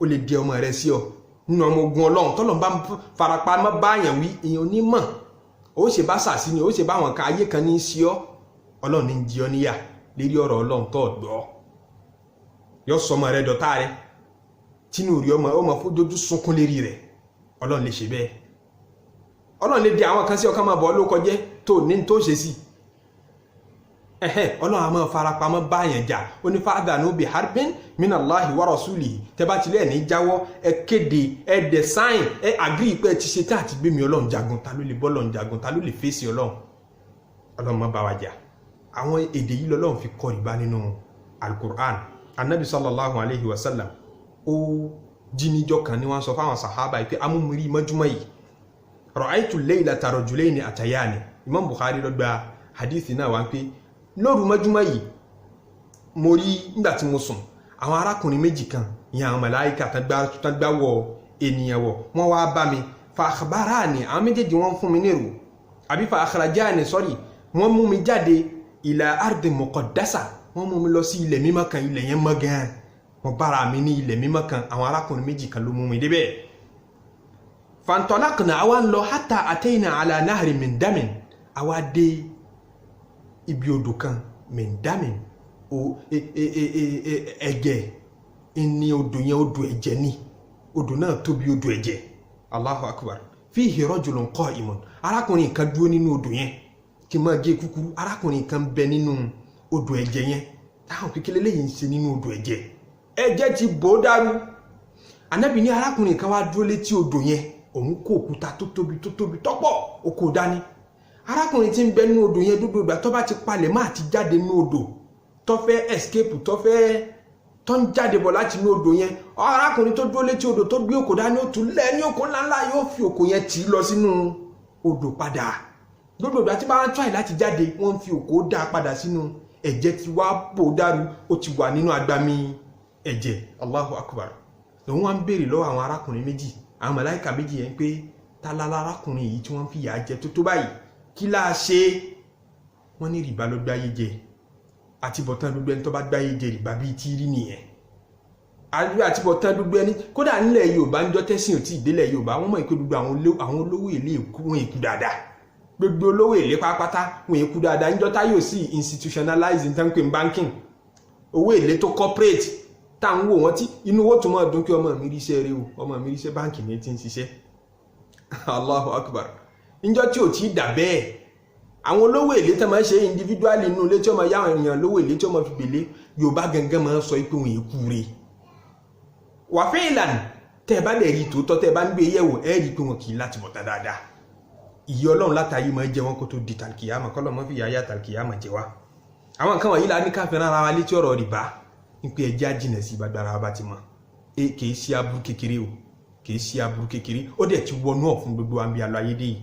ó lè dẹ ọmọ rẹ̀ sí ọ nínú ọmọ ogun Ọlọ́run tọ́lọ̀ bá farapa mọ́ báyàn wí èèyàn onímọ̀ ó ṣe bá sàsí ni ó ṣe bá àwọn kan ayé kan ní í sí ọ Ọlọ́run ní jí ọ níyà lérí ọ̀rọ̀ Ọlọ́run tó gbọ́ yọ sọmọ rẹ̀ dọ̀tá rẹ̀ tínú rí ọmọ fojojú sunkún lérí rẹ̀ Ọlọ́run lè ṣe bẹ́ẹ̀ Ọlọ́run lè di àwọn kan sí ọkàn máa bọ̀ ló kọjẹ́ tó ní tó ṣe sí Ọlọ́run a máa farapamọ́ báyàn jà ó ní fa'adhanu bi harbin minallahi wa rasulihi tẹ́bá tilẹ̀ ní jáwọ́ ẹ kéde ẹ dẹ̀ sáìn ẹ àgírí pé ti ṣe tá àti gbé mi Ọlọ́run jagun ta ló lè bọ́ Ọlọ́run jagun ta ló lè fèsì Ọlọ́run má bá wa jà. Àwọn èdè yìí lọ́lọ́run fi kọ́ rìbá nínú Al-Qur'an. Annabi sallallahu alayhi wa sallam ó jí níjọ́ kan ní wọ́n sọ fáwọn sàhábà pé amúmírí mọ́júmọ́ yìí ra'aytu laylata rajulayni atayani Imam Bukhari ló gbà hadith náà wá pé lóru mọ́júmọ́ yìí mo rí nígbà tí mo sùn àwọn arákùnrin méjì kan ìyẹn àwọn màláíkà tán gbá wọ ènìyàn wọ̀ wọ́n wá bá mi fa akhbarani àwọn méjèèjì wọ́n fún mi nírò àbí fa akhrajani sorry wọ́n mú mi jáde ila ardi muqaddasa wọ́n mú mi lọ sí ilẹ̀ mímọ́ kan ilẹ̀ yẹn mọ́ gan wọ́n bára mi ní ilẹ̀ mímọ́ kan àwọn arákùnrin méjì kan ló mú mi débẹ̀ fantalaqna àwa ń lọ hatta atayna ala nahri min damin àwa dé ibi odò kan min damin o ẹ̀jẹ̀ ní odò yẹn odò ẹ̀jẹ̀ ni odò náà tóbi odò ẹ̀jẹ̀ Allahu akbar fihi rajulun qa'imun arákùnrin kan dúró nínú odò yẹn kí má gé kúkúrú arákùnrin kan bẹ nínú odò ẹ̀jẹ̀ yẹn táwọn kékeré lẹ́yìn ṣe nínú odò ẹ̀jẹ̀ ti bò dàrú Ànábì ní arákùnrin kan wá dúró létí odò yẹn òun kó òkúta tó tóbi tọ́pọ̀ ó kó dání arákùnrin tí ń bẹ nínú odò yẹn dúdú ìgbà tó bá ti palẹ̀ máa ti jáde nínú odò tó fẹ́ escape tó ń jáde bọ̀ láti inú odò yẹn arákùnrin tó dúró létí odò tó gbé òkò dání ó tún lẹ́ ní òkò ńláńlá yóò fi òkò yẹn tì í lọ sínú odò padà lódò ìgbà tí bá ń try láti jáde wọ́n fi òkò dá padà sínú ẹ̀jẹ̀ tí wá bò dàrú ó ti wà nínú agbami ẹ̀jẹ̀ Allahu akbar lòun wá ń béèrè lọ́wọ́ àwọn arákùnrin méjì àwọn màláíkà méjì yẹn pé ta lára arákùnrin yìí tí wọ́n fi yà jẹ tó báyìí kí láà ṣe wọ́n ní rìbá ló gbáyé jẹ àti bọ̀tán gbogbo ẹni tó bá gbáyé jẹ rìbá bíi tí rí nìyẹn àti bọ̀tán gbogbo ẹni kódà nílẹ̀ Yorùbá ń jọ tẹ́sìn ò tí ìdílẹ̀ Yorùbá wọ́n mọ̀ pé gbogbo àwọn olówó èlé wọn èkú dáadáa gbogbo olówó èlé pátápátá wọn èkú dáadáa ń jọ tá yóò sí institutionalize ní tẹ́ńpé banking owó èlé tó corporate tá ń wò wọ́n tí inú owó tó mọ̀ dún kí ọmọ mi ríṣẹ́ rẹ o ọmọ mi ríṣẹ́ báńkì ní ti ń ṣiṣẹ́ Allahu akbar níjọ́ tí ò tí dà bẹ́ẹ̀ àwọn olówó èlé tó máa ṣe individually inú ilé tí ó máa yá àwọn èèyàn lówó èlé tí ó máa fi gbèlé Yorùbá gangan máa sọ pé wọn èkú re wà fẹ́ ìlànà tẹ́ ẹ bá lè rí tòótọ́ tẹ́ ẹ bá ń gbé yẹ̀wò ẹ rí pé wọn kì í láti bọ̀tá dáadáa ìyẹ́ Ọlọ́run látàyè máa jẹ wọn kó tó di tàlkìyàmà kọ́lọ́ mọ́ fi yáyà tàlkìyàmà jẹ wá àwọn nǹkan wọ̀nyí la ní káfẹ́ rárá wa létí ọ̀rọ̀ rìbá ń pé ẹjẹ́ àjìnà sí ìbágbára bá ti mọ̀ kì í sí aburú kékeré o kì í sí aburú kékeré ó dẹ̀ ti wọnú ọ̀ fún gbogbo wa ń bí alọ́ ayédè yìí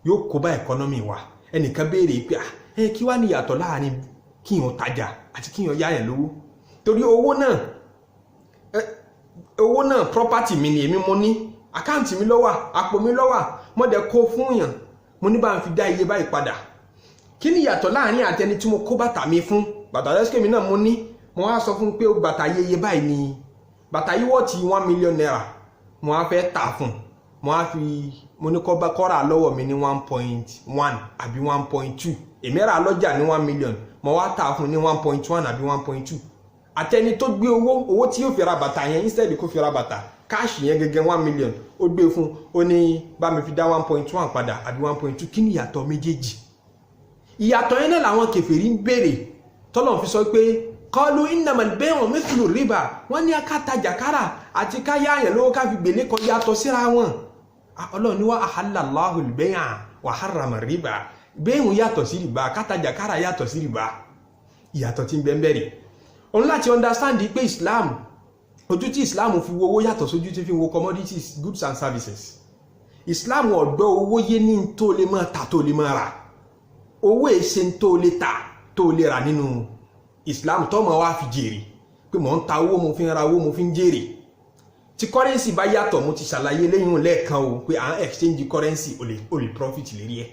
yóò kó bá ẹ̀kọ́nọ́mì wa ẹnìkan béèrè pé kí wá ní ìyàtọ̀ láàrin kíyàn tajà àti kíyàn yáyàn lówó torí owó náà property mi ni èmi mo ní àkáǹtì mi ló wà àpò mi ló wà mo dẹ̀ kó fún yàn mo ní bá ń fi dá iye báyìí padà kí ni ìyàtọ̀ láàrin àtẹni tí mo kó bàtà mi fún bàtà lẹ́sìkè mi náà mo ní mo wá sọ fún pé bàtà iye báyìí ni bàtà yìí wọ́ ti 1 million naira mo wá fẹ́ tà fún mo ní kọ́ra lọ́wọ́ mi ní 1.1 àbí 1.2 èmi rà lọ́jà ní 1 million mo wá tà fún ní 1.1 àbí 1.2 àtẹni tó gbé owó tí yóò fi ra bàtà yẹn instead kó fi ra bàtà káàṣì yẹn gẹ́gẹ́ 1 million ó gbé fún ó ní bá mi fi dá 1.1 padà àbí 1.2 kí ni ìyàtọ̀ méjèèjì ìyàtọ̀ yẹn náà làwọn kèfèrí ń béèrè tọ́lọ̀ fi sọ pé qalu innamal bay'u mithlu riba wọ́n ní akátàjàkárà àti káyáyàn lówó ká fi gbèlé kọ yàtọ̀ síra wọn Ọlọ́run ní wa ahalla Allahu al-bay'a wa harrama riba bẹ́ẹ̀hùn yàtọ̀ sí rìbá akátàjàkárà yàtọ̀ sí rìbá ìyàtọ̀ tí ń bẹ́ẹ̀ òun láti understand pé Islam ojú tí Islam fi wo owó yàtọ̀ sójú tí fi wo commodities goods and services Islam ọ̀dọ́ owó yé ní tó lè máa tà tó lè máa rà owó èṣe tó lè tà tó lè rà nínú Islam tó máa wá fi jèrè pé mò ń ta owó mo fi ń ra owó mo fi ń jèrè tí currency bá yàtọ̀ mo ti ṣàlàyé lẹ́yìn lẹ́ẹ̀kan o pé à ń exchange currency ó lè profit lérí ẹ̀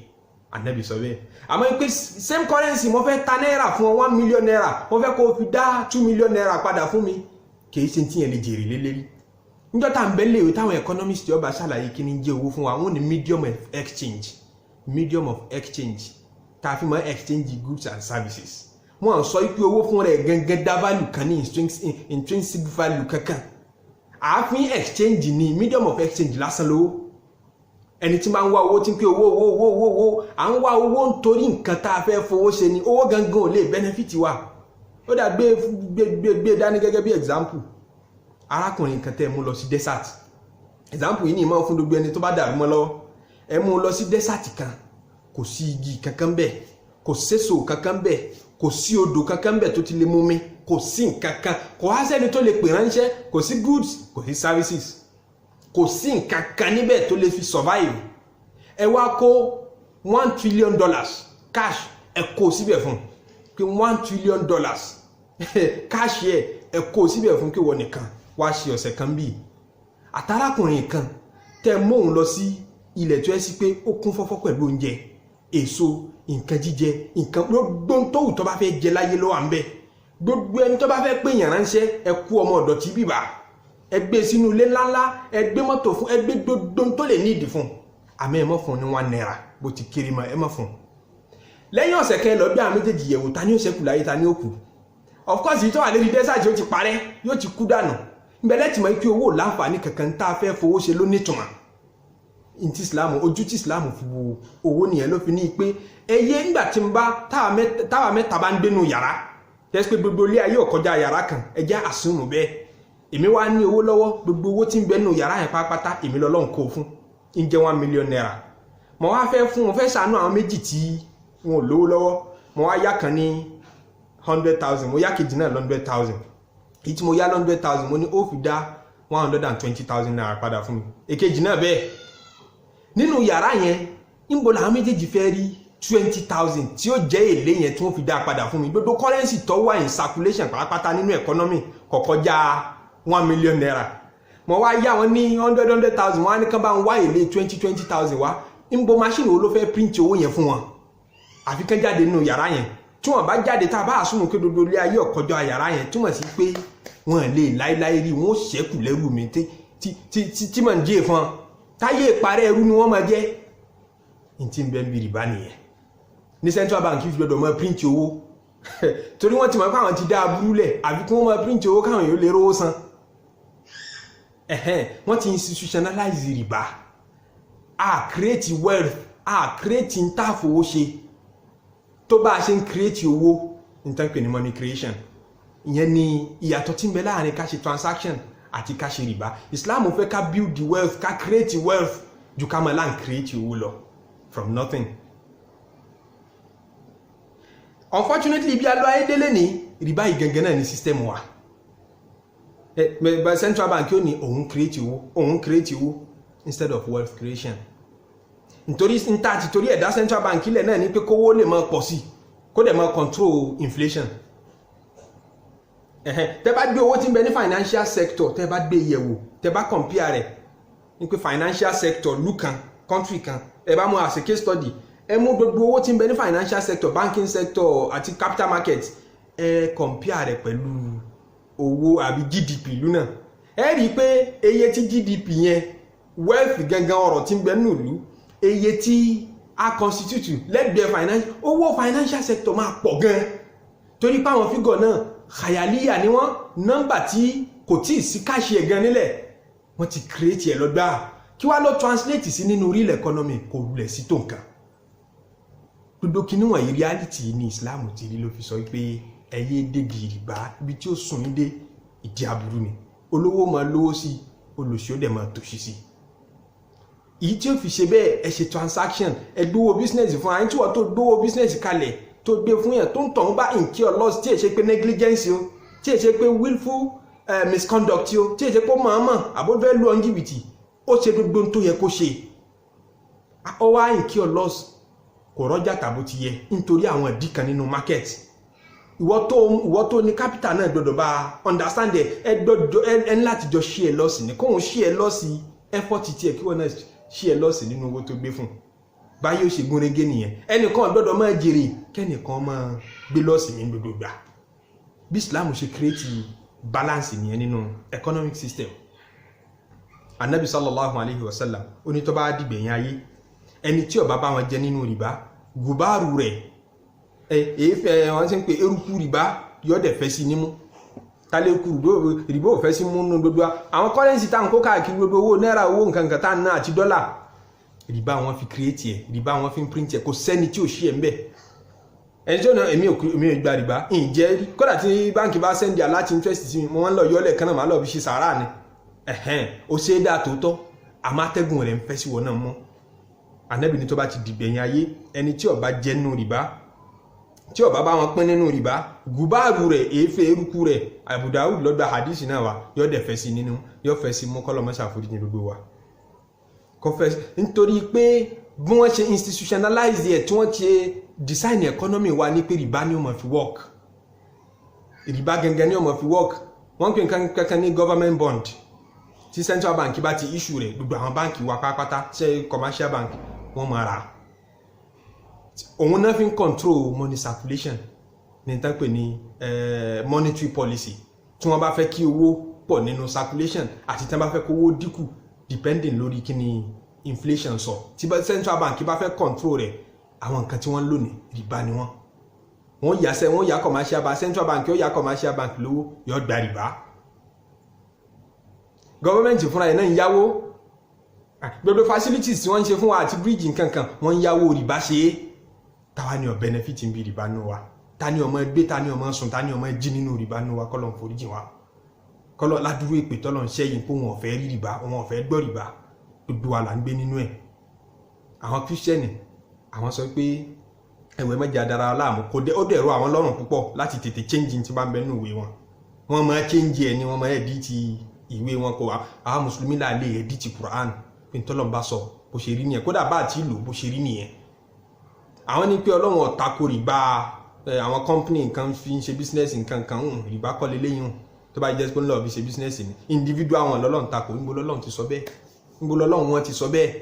Ànábì sọ bẹ́ẹ̀ àmọ́ pé same currency mo fẹ́ ta náírà fún 1 million naira mo fẹ́ kó fi dá 2 million naira padà fún mi kì í ṣe tí yẹn lè jèrè lélẹ́rí níjọ́ tá ń bẹ́ léwe táwọn economist tí ó bá ṣàlàyé kí ni jẹ́ owó fún wa wọ́n ní medium of exchange tá a fi máa exchange goods and services wọ́n sọ pé owó fún rẹ̀ gangan dá value kan ní intrinsic value kankan àáfin exchange ní medium of exchange lásán lówó ẹni tí máa ń wá owó tí ń pé owó à ń wá owó nítorí nǹkan tá a fẹ́ fowó ṣe ni owó gangan ò lè benefit wa ó dà gbé dání gẹ́gẹ́ bí example arákùnrin kan tẹ́ mú lọ sí desert example yìí ni ìmọ̀ fún gbogbo ẹni tó bá dàrú mọ́ lọ́wọ́ ẹ mú lọ sí desert kan kò sí igi kankan bẹ́ẹ̀ kò séso kankan bẹ́ẹ̀ kò sí odò kankan bẹ́ẹ̀ tó ti lè mú mi kò sí nǹkan kan kò wá sẹ́ni tó lè pè ránṣẹ́ kò sí goods kò sí services kò sí nǹkan kan níbẹ̀ tó lè fi survive ẹ wá kó $1 trillion cash ẹ kó síbẹ̀ fún pé $1 trillion cash yẹ ẹ kó síbẹ̀ fún kí wọ́n nìkan wá ṣe ọ̀sẹ̀ kan bíi àtàrákùnrin kan tẹ́ mọ́ òun lọ sí ilẹ̀ tó ẹ́ sí pé ó kún fọ́fọ́ pẹ̀lú oúnjẹ èso nǹkan jíjẹ nǹkan gbogbo tó wù tó bá fẹ́ jẹ láyé ló wà ń bẹ gbogbo ẹni tó bá fẹ́ pè yàn ránṣẹ́ ẹ kú ọmọ ọ̀dọ̀ tí bíbà ẹ gbé sínú ilé ńláńlá ẹ gbé mọ́tò fún ẹ gbé gbogbo tó lè nídìí fún àmọ́ ẹ mọ́ fún ní $1 bó ti kéré mọ́ ẹ mọ́ fún. lẹ́yìn ọ̀sẹ̀ kẹ́ lọ bí àwọn méjèèjì yẹ̀wò ta ni ó ṣẹ́kù láyé ta ni ó kù of course yìí tó wà lórí desert yóò ti parẹ́ yóò ti kú dànù ìbẹ̀lẹ̀ tí mọ̀ kí owó láǹfààní kankan tá a fẹ́ fowó ṣe ló nítumọ̀ ìtì Islam ojú tí Islam fi wo owó nìyẹn ló fi ní pé ẹyẹ nígbà tí n bá táwa mẹ́ta bá ń gbénu yàrá tẹ́sí pé gbogbo ilé ayé ọ̀kọjá yàrá kan ẹjẹ́ àsùnmù bẹ́ẹ̀ èmi wá ní owó lọ́wọ́ gbogbo owó tí ń gbénu yàrá yẹn pátápátá èmi lọ́lọ́run kó fún ń jẹ́ $1 million mo wá fẹ́ fún mo fẹ́ ṣàánú àwọn méjì tí wọn ò lówó lọ́wọ́ mo wá yá kan ní 100,000 mo yá kejì náà 100,000 èyí tí mo yá 100,000 mo ní ó fi dá 120,000 naira padà fún mi èkejì náà bẹ́ẹ̀ nínú yàrá yẹn níbo làwọn méjèèjì fẹ́ rí 20,000 tí ó jẹ́ èlé yẹn tí wọ́n fi dá padà fún mi gbogbo currency tó wà in circulation pátápátá nínú economy kò kọjá $1 million mo wá yá wọn ní 100,000 wọn á ní kán bá ń wá èlé 20,000 wá níbo machine wo ló fẹ́ print owó yẹn fún wọn àfi kán jáde nínú yàrá yẹn tí wọ́n bá jáde tá a bá àsùnmù pé gbogbo ilé ayé ọ̀kọjọ́ yàrá yẹn túmọ̀ sí pé wọ́n lè láíláí rí wọ́n ṣẹ́kù lẹ́rù mi tí mọ̀ ń jẹ́ fún táyé ìparẹ́ ẹrú ni wọ́n máa jẹ́ ní tí ń bẹ́ ń bí rìbá nìyẹn ní central bank fi gbọdọ̀ mọ́ print owó torí wọ́n ti mọ̀ pé àwọn ti dá aburú lẹ̀ àbí kí wọ́n mọ́ print owó káwọn yóò lè rówó san wọ́n ti institutionalize rìbá create wealth create ń tà fowó ṣe tó bá a ṣe ń create owó ní tán pè ní money creation ìyẹn ni ìyàtọ̀ tí ń bẹ láàrin ká ṣe transaction àti ká ṣe rìbá Islam fẹ́ ká build the wealth ká create wealth ju ká máa láǹ create owó lọ from nothing. Unfortunately bí a lọ ayédélé ní rìbá ìgangan náà ní system wa central bank yóò ní òun create owó instead of wealth creation nítorí torí ẹ̀dá central bank ilẹ̀ náà ní pé kówó lè máa pọ̀ sí kó dẹ̀ máa control inflation tẹ́ bá gbé owó tí ń bẹ ní financial sector tẹ́ bá gbé yẹ̀wò tẹ́ bá compare rẹ̀ ní pé financial sector ìlú kan country kan ẹ bá mú as a case study ẹ mú gbogbo owó tí ń bẹ ní financial sector banking sector àti capital market ẹ compare rẹ̀ pẹ̀lú owó àbí GDP ìlú náà ẹ rí i pé iye tí GDP yẹn wealth gangan ọrọ̀ tí ń bẹ nínú ìlú iye tí a constitute lẹ́gbẹ̀ẹ́ owó financial sector máa pọ̀ gan torí pé àwọn fígọ̀ náà khayaliya ni wọ́n nọ́mbà tí kò tí sí káṣí ẹ̀ gan nílẹ̀ wọ́n ti create ẹ̀ lọ́gbà kí wá lọ translate sí nínú real economy kò rúlẹ̀ sí tó nǹkan gbogbo kí níwọ̀n yìí reality ní Islam ti rí ló fi sọ pé ẹyẹ débi ìrìbá ibi tí ó sùn ní dé ìdí aburú ni olówó máa lówó sí olòṣì ó dẹ̀ máa tòṣì sí èyí tí ó fi ṣe bẹ́ẹ̀ ẹ ṣe transaction ẹ gbówó business fún àyín tí wọ́n tó gbówó business kalẹ̀ tó gbé fún yẹn tó ń tọ̀ ń bá incur loss tí è ṣe pé negligence o tí è ṣe pé willful misconduct o tí è ṣe pé mọ̀ọ́mọ̀ àbófẹ́ lu ọ́n jìbìtì ó ṣe gbogbo tó yẹ kó ṣe ó wá incur loss kò rọ́jà tàbó ti yẹ nítorí àwọn ìdí kan nínú market ìwọ tó ní capital náà gbọdọ̀ bá understand ẹ ní láti jọ share loss ní kóhun share loss effort tí ẹ kí wọ́n náà share loss nínú owó tó gbé fún báyìí ó ṣe gúnrégé nìyẹn ẹnìkan gbọ́dọ̀ máa jèrè kẹ́nìkan máa gbé lọ́ọ̀sì ní gbogbo gbà bí Islam ṣe create balance nìyẹn nínú economic system. Anabi sallallahu alayhi wa sallam ó ní tó bá dìgbẹ̀yìn ayé ẹni tí ó bá wọn jẹ nínú rìbá gùbáàrù rẹ̀ èéfẹ́ wọn ṣe ń pè eruku rìbá yóò dẹ̀ fẹ́ sí nímú tálẹ́kù rìbá ò fẹ́ sí mú nínú gbogbo àwọn currency tá à ń kó káàkiri gbogbo owó náírà owó nǹkan kan tá à ń ná àti dọ́là rìbá wọn fi create ẹ̀ rìbá wọn fi print ẹ̀ kò sẹ́ni tí ò ṣí ẹ̀ ń bẹ̀ ẹni tí ó náà èmi ò gba rìbá ìjẹ́ kódà tí báńkì bá sẹ́ndì aláti interest sí mi mo wọ́n lọ yọ́lẹ̀ kan náà máa lọ fi ṣe sàárà ni ó ṣe é dáa tòótọ́ àmọ́ atẹ́gùn rẹ̀ ń fẹ́ sí wọn náà mọ́ Ànábì ní tó bá ti dìgbẹ̀yìn ayé ẹni tí ó bá jẹ nínú rìbá tí ó bá bá wọn pín nínú rìbá gùbáàrù rẹ̀ èéfẹ́ eruku rẹ̀ Abu Dawud lọ́gbà hadisi náà wá yóò dẹ̀ fẹ́ sí nínú yóò fẹ́ sí mú kọ́lọ́mọ́sà foríjì gbogbo wa nítorí pé bí wọ́n ṣe institutionalize ẹ̀ tí wọ́n ṣe design economy wa ní pé rìbá ni ó máa fi work, rìbá gangan ni ó máa fi work. Wọ́n pè kankan ní government bond tí central bank bá ti issue rẹ̀, gbogbo àwọn báńkì wa pátápátá ṣe commercial bank wọ́n máa rà. Òun náà fi ń control money circulation ní tán pè ní monetary policy, tí wọ́n bá fẹ́ kí owó pọ̀ nínú circulation àti tí wọ́n bá fẹ́ kó owó dínkù depending lórí kí ni inflation sọ. Tí central bank bá fẹ́ control rẹ̀, àwọn nǹkan tí wọ́n lò ní rìbá ni wọ́n yá commercial bank, central bank yóò yá commercial bank lówó, yóò gba rìbá. Government fúnra ẹ̀ náà ń yáwó, gbogbo facilities tí wọ́n ń ṣe fún wa àti bridge nǹkankan wọ́n ń yáwó rìbá ṣe é. Táwa ni ó benefit ń bí rìbá nù wa, ta ni ọmọ ẹgbẹ́, ta ni ọmọ sùn, ta ni ọmọ jí nínú rìbá nù wa. Kọ́lọ́n foríjì wa, kọ́lọ́n ládùúgbò ìpè tọ́lọ́n ṣẹ́yìn pé wọn ò fẹ́ rí rìbá, wọn ò fẹ́ gbọ́ rìbá, gbogbo wa là ń gbé nínú ẹ̀. Àwọn Christian àwọn sọ pé ẹ̀wẹ̀ mẹ́jẹ dára láàmú, ó dẹ̀rọ àwọn lọ́rùn púpọ̀ láti tètè change tí bá ń bẹ nínú ìwé wọn. Wọ́n máa change ẹ̀ ni wọ́n máa edit ìwé wọn kó wa. Àwọn mùsùlùmí là lè edit Quran pé tọ́lọ́n bá sọ bó ṣe rí nìyẹn, kódà bá àti ìlú bó ṣe rí nìyẹn. Àwọn ní pé Ọlọ́run ò tako rìbá, àwọn company nǹkan fi ń ṣe business nǹkan kan rìbá kọ́ lélẹ́yìn tó bá jẹ́ pé ńlọ fi ṣe business ni individual wọn lọ́lọ́run tako. Níbo lọ́lọ́run ti sọ bẹ́ẹ̀? Níbo lọ́lọ́run wọn ti sọ bẹ́ẹ̀?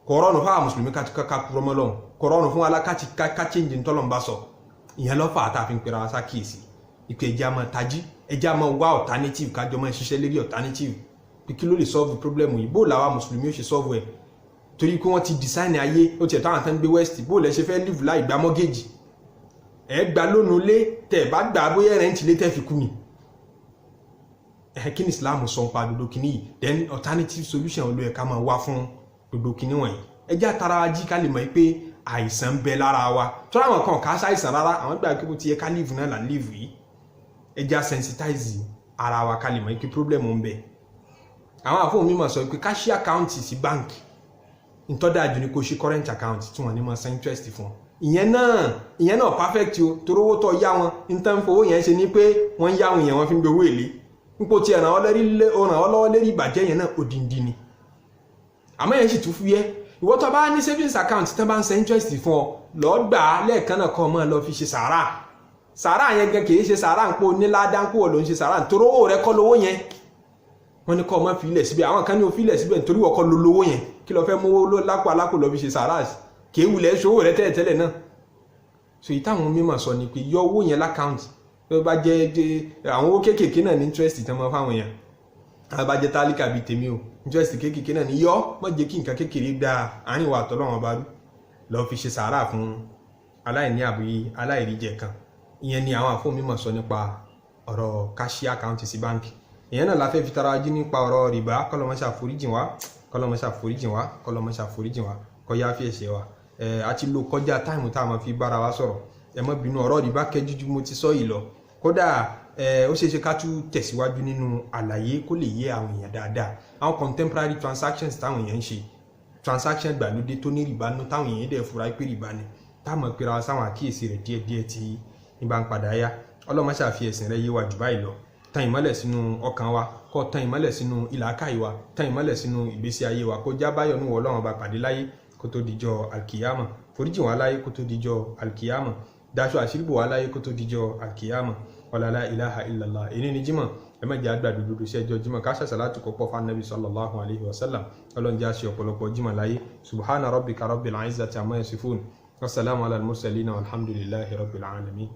Kò rọrùn fún àwọn mùsùlùmí ká kúrò mọ́ Ọlọ́run, kò rọrùn fún alákàtí ká change ní tọ́lọ́run bá sọ. Ìyẹn ló fà á tá a fi ń pera wa sákìyèsí ìpè ẹja máa tají, ẹja máa wá alternative, kájọ máa ṣiṣẹ́ lérí alternative pé kí ló lè solve problem yìí, bó làwa mùsùlùmí ó ṣe solve ẹ̀. Torí pé wọ́n ti design ayé, ó tiẹ̀ táwọn tán gbé west, bó lẹ ṣe fẹ́ live láì gba mortgage, ẹ gba lónìí lé, tẹ̀ bá gbà bóyá rent lé tẹ́ fi kú ni. Kí ni Islam sọ pa gbogbo kìíní yìí? Then alternative solution ló yẹ ká máa wá fún gbogbo kìíní wọ̀nyí. Ẹjá tara jí ká lè mọ̀ pé àìsàn bẹ lára wa, tó láwọn kan ká ṣàìsàn rárá, àwọn gbà pé bó ti yẹ ká live náà là live yìí. Ẹjá sensitize ara wa ká lè mọ̀ pé problem ń bẹ. Àwọn àfọwọ́ mímọ̀ sọ pé ká ṣí account sí bank, ìtọ́dájú ni kò ṣí current account tí wọ́n ní máa san interest fún. Ìyẹn náà perfect o, torí owó tó yá wọn ní tán fowó yẹn ṣe ní pé wọ́n yá wọn yẹn wọ́n fi ń gbowó èlé. Nípò tí ẹ̀ràn ọlọ́wọ́ lérí ìbàjẹ́ yẹn náà odindi ni. Àmọ́ yẹn sì tún fúyẹ́, ìwọ tó bá ní savings account tán bá ń san interest fún ọ, lọ gbà á lẹ́ẹ̀kan náà kọ́ ọmọ lọ fi ṣe sàárà. Sàárà yẹn gan kìí ṣe sàárà ń pò níládá ń pò ló ń ṣe sàárà, torí owó rẹ kọ́ lówó yẹn. Wọ́n ní kọ́ ọmọ fi ilẹ̀ síbẹ̀, àwọn kan ní o fi ilẹ̀ síbẹ̀ nítorí wọ́n kọ́ lo lówó yẹn, kí lọ fẹ́ mówó lápò alápò lọ fi ṣe sàárà sí, kìí wulẹ̀ ṣòwò rẹ tẹ́lẹ̀ náà. So ìtàwọn mímọ̀ sọ ni pé yọ owó yẹn lákàùntì, tó bá jẹ́ àwọn owó kéékèèké náà ní interest tán mọ́ fáwọn èèyàn. Bá jẹ́ tálíkà bíi tèmi o, interest kéékèèké náà ní yọ, má jẹ́ kí nǹkan kékeré gba àárín wa àtọ́lọ́wọ́n bá rú, lọ fi ṣe sàárà fún aláìní àbí aláìríjẹ kan. Ìyẹn ni àwọn àfọ mímọ̀ sọ nípa ọ̀rọ̀ káṣí àkáǹtì sí báńkì. Ìyẹn náà la fẹ́ fi tara jí nípa ọ̀rọ̀ rìbá, kọ́lọ́mọ ṣàforíjìn wá, kọ́lọ́mọ ṣàforíjìn wá, kọ́lọ́mọ ṣàforíjìn wá, kó yá fi ẹ̀ṣẹ̀ wa. Àti lo kọjá táìmù tá a máa fi bára wa sọ̀rọ̀. Ẹ má bínú, ọ̀rọ̀ rìbá kẹjú ju mo ti sọ yìí lọ. Kódà ó ṣeéṣe ká tún tẹ̀síwájú nínú àlàyé kó lè yé àwọn èèyàn dáadáa. Àwọn contemporary transactions táwọn èèyàn ń ṣe, transaction gbàlódé tó ní rìbá nú táwọn èèyàn dẹ̀ fura pé rìbá ni, táwọn pera wa sáwọn àkíyèsí rẹ̀ díẹ̀díẹ̀ tí nígbà ń padà yá. Ọlọ́run ṣáà fi ẹ̀sìn rẹ̀ yé wa jù báyìí lọ. Tan ìmọ́lẹ̀ sínú ọkàn wa, kó tan ìmọ́lẹ̀ sínú ìlàkàyè wa, tan ìmọ́lẹ̀ sínú ìgbésí ayé wa, kó já báyọ̀ nù Ọlọ́run bá pàdé láyé kó tó dijọ́ alkiyama, foríjìn wa láyé kó tó dijọ́ alkiyama, dáṣọ àṣírí bò wá láyé kó tó dijọ́ alkiyama. Wala la ilaha illallah. Èní ni Jímọ̀, ẹ má jẹ́ àgbà dúdú sí ẹjọ́ Jímọ̀, ká ṣàṣàlátù kó pọ̀ fún Ànábì sallallahu alaihi wasallam. Ọlọ́run jẹ́ àṣẹ ọ̀pọ̀lọpọ̀ Jímọ̀ láyé. Subhana rabbika rabbil izzati amma yasifun. Wassalamu ala al-mursalin walhamdulillahi rabbil alamin.